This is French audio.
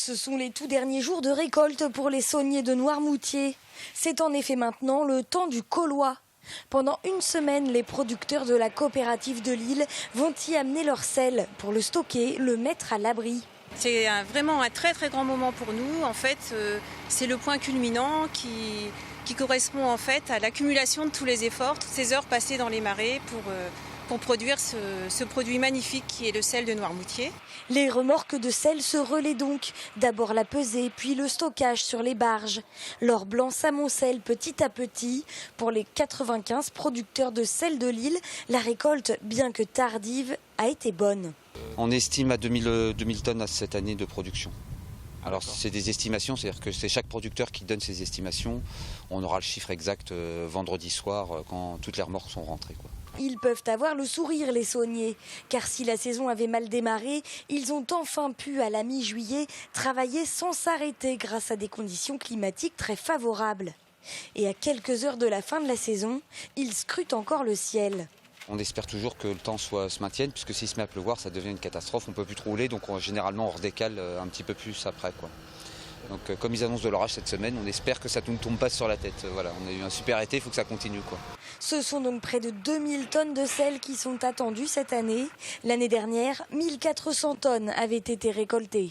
Ce sont les tout derniers jours de récolte pour les sauniers de Noirmoutier. C'est en effet maintenant le temps du collois. Pendant une semaine, les producteurs de la coopérative de Lille vont y amener leur sel pour le stocker, le mettre à l'abri. C'est vraiment un très très grand moment pour nous. En fait, c'est le point culminant qui correspond en fait à l'accumulation de tous les efforts, toutes ces heures passées dans les marais pour produire ce produit magnifique qui est le sel de Noirmoutier. Les remorques de sel se relaient donc. D'abord la pesée, puis le stockage sur les barges. L'or blanc s'amoncelle petit à petit. Pour les 95 producteurs de sel de Lille, la récolte, bien que tardive, a été bonne. On estime à 2000 tonnes à cette année de production. Alors c'est des estimations, c'est-à-dire que c'est chaque producteur qui donne ses estimations. On aura le chiffre exact vendredi soir quand toutes les remorques sont rentrées, quoi. Ils peuvent avoir le sourire, les sauniers, car si la saison avait mal démarré, ils ont enfin pu, à la mi-juillet, travailler sans s'arrêter grâce à des conditions climatiques très favorables. Et à quelques heures de la fin de la saison, ils scrutent encore le ciel. On espère toujours que le temps se maintienne, puisque s'il se met à pleuvoir, ça devient une catastrophe. On ne peut plus trop rouler, donc généralement on redécale un petit peu plus après, quoi. Donc comme ils annoncent de l'orage cette semaine, on espère que ça ne nous tombe pas sur la tête. Voilà, on a eu un super été, il faut que ça continue, quoi. Ce sont donc près de 2000 tonnes de sel qui sont attendues cette année. L'année dernière, 1400 tonnes avaient été récoltées.